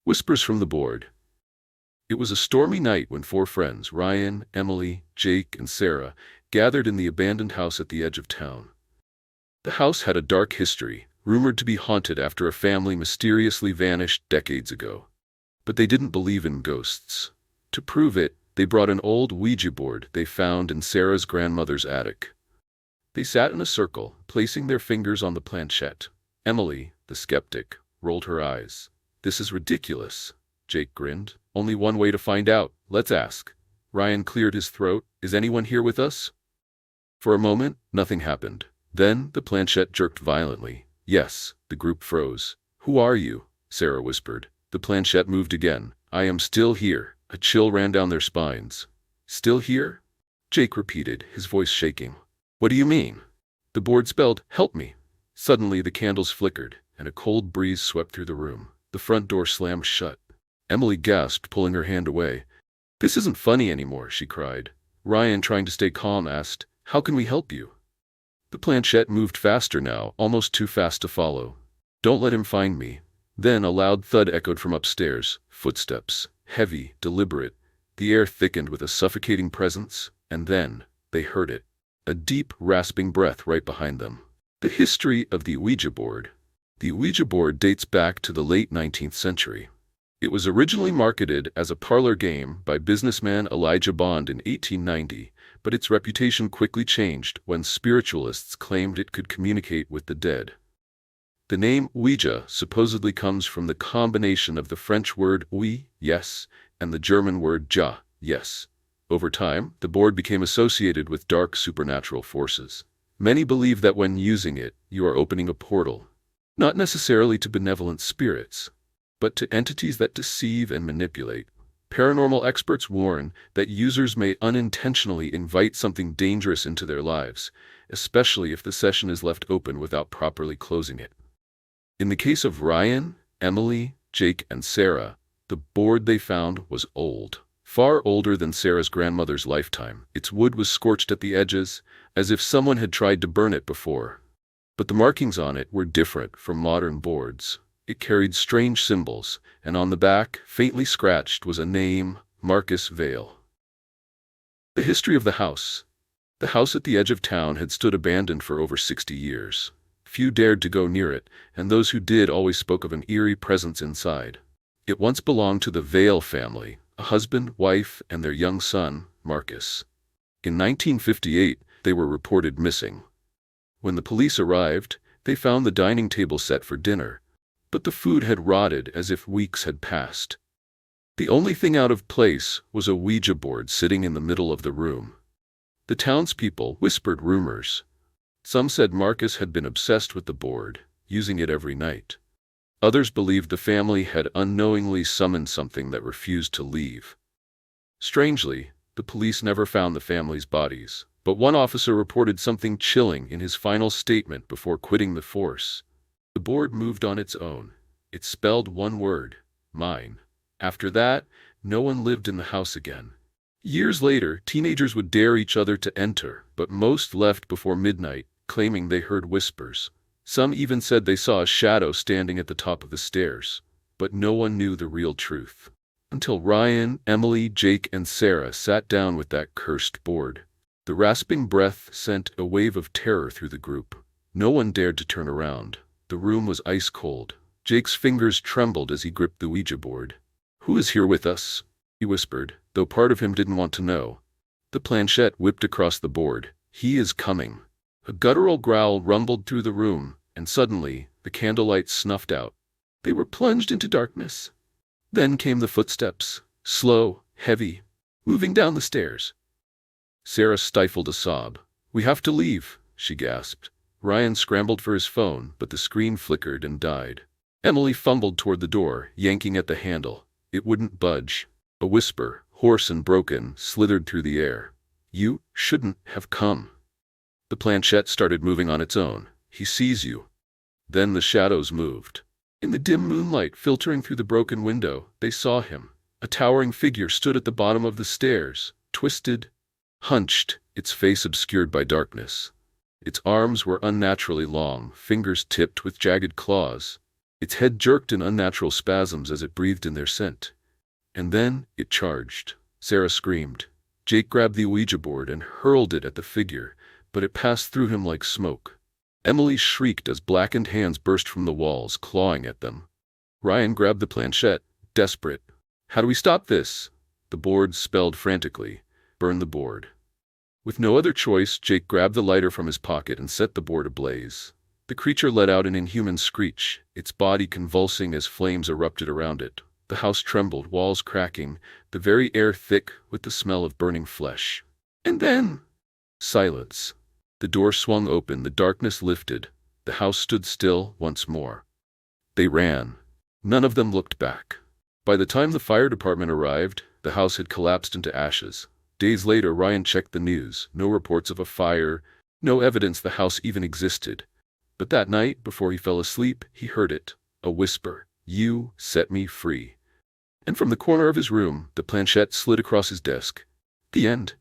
Whispers from the board. It was a stormy night when four friends, Ryan, Emily, Jake, and Sarah, gathered in the abandoned house at the edge of town. The house had a dark history, rumored to be haunted after a family mysteriously vanished decades ago. But they didn't believe in ghosts. To prove it, they brought an old ouija board they found in Sarah's grandmother's attic. They sat in a circle, placing their fingers on the planchette. Emily, the skeptic, rolled her eyes. "This is ridiculous," Jake grinned. "Only one way to find out. Let's ask." Ryan cleared his throat. "Is anyone here with us?" For a moment, nothing happened. Then the planchette jerked violently. "Yes." The group froze. "Who are you?" Sarah whispered. The planchette moved again. "I am still here." A chill ran down their spines. "Still here?" Jake repeated, his voice shaking. "What do you mean?" The board spelled, "Help me." Suddenly the candles flickered, and a cold breeze swept through the room. The front door slammed shut. Emily gasped, pulling her hand away. "This isn't funny anymore," she cried. Ryan, trying to stay calm, asked, "How can we help you?" The planchette moved faster now, almost too fast to follow. "Don't let him find me." Then a loud thud echoed from upstairs. Footsteps. Heavy, deliberate. The air thickened with a suffocating presence, and then they heard it. A deep, rasping breath right behind them. The history of the Ouija board. The Ouija board dates back to the late 19th century. It was originally marketed as a parlor game by businessman Elijah Bond in 1890, but its reputation quickly changed when spiritualists claimed it could communicate with the dead. The name Ouija supposedly comes from the combination of the French word oui, yes, and the German word ja, yes. Over time, the board became associated with dark supernatural forces. Many believe that when using it, you are opening a portal, not necessarily to benevolent spirits, but to entities that deceive and manipulate. Paranormal experts warn that users may unintentionally invite something dangerous into their lives, especially if the session is left open without properly closing it. In the case of Ryan, Emily, Jake, and Sarah, the board they found was old. Far older than Sarah's grandmother's lifetime. Its wood was scorched at the edges, as if someone had tried to burn it before. But the markings on it were different from modern boards. It carried strange symbols, and on the back, faintly scratched, was a name, Marcus Vale. The history of the house. The house at the edge of town had stood abandoned for over 60 years. Few dared to go near it, and those who did always spoke of an eerie presence inside. It once belonged to the Vale family, a husband, wife, and their young son, Marcus. In 1958, they were reported missing. When the police arrived, they found the dining table set for dinner, but the food had rotted as if weeks had passed. The only thing out of place was a Ouija board sitting in the middle of the room. The townspeople whispered rumors. Some said Marcus had been obsessed with the board, using it every night. Others believed the family had unknowingly summoned something that refused to leave. Strangely, the police never found the family's bodies, but one officer reported something chilling in his final statement before quitting the force. The board moved on its own. It spelled one word, mine. After that, no one lived in the house again. Years later, teenagers would dare each other to enter, but most left before midnight, claiming they heard whispers. Some even said they saw a shadow standing at the top of the stairs, but no one knew the real truth. Until Ryan, Emily, Jake, and Sarah sat down with that cursed board. The rasping breath sent a wave of terror through the group. No one dared to turn around. The room was ice cold. Jake's fingers trembled as he gripped the Ouija board. "Who is here with us?" he whispered, though part of him didn't want to know. The planchette whipped across the board. "He is coming." A guttural growl rumbled through the room, and suddenly, the candlelight snuffed out. They were plunged into darkness. Then came the footsteps, slow, heavy, moving down the stairs. Sarah stifled a sob. "We have to leave," she gasped. Ryan scrambled for his phone, but the screen flickered and died. Emily fumbled toward the door, yanking at the handle. It wouldn't budge. A whisper, hoarse and broken, slithered through the air. "You shouldn't have come." The planchette started moving on its own. "He sees you." Then the shadows moved. In the dim moonlight filtering through the broken window, they saw him. A towering figure stood at the bottom of the stairs, twisted, hunched, its face obscured by darkness. Its arms were unnaturally long, fingers tipped with jagged claws. Its head jerked in unnatural spasms as it breathed in their scent. And then it charged. Sarah screamed. Jake grabbed the Ouija board and hurled it at the figure, but it passed through him like smoke. Emily shrieked as blackened hands burst from the walls, clawing at them. Ryan grabbed the planchette, desperate. "How do we stop this?" The board spelled frantically. "Burn the board." With no other choice, Jake grabbed the lighter from his pocket and set the board ablaze. The creature let out an inhuman screech, its body convulsing as flames erupted around it. The house trembled, walls cracking, the very air thick with the smell of burning flesh. And then, silence. The door swung open, the darkness lifted. The house stood still once more. They ran. None of them looked back. By the time the fire department arrived, the house had collapsed into ashes. Days later, Ryan checked the news. No reports of a fire, no evidence the house even existed. But that night, before he fell asleep, he heard it, a whisper, "You set me free." And from the corner of his room, the planchette slid across his desk. The end.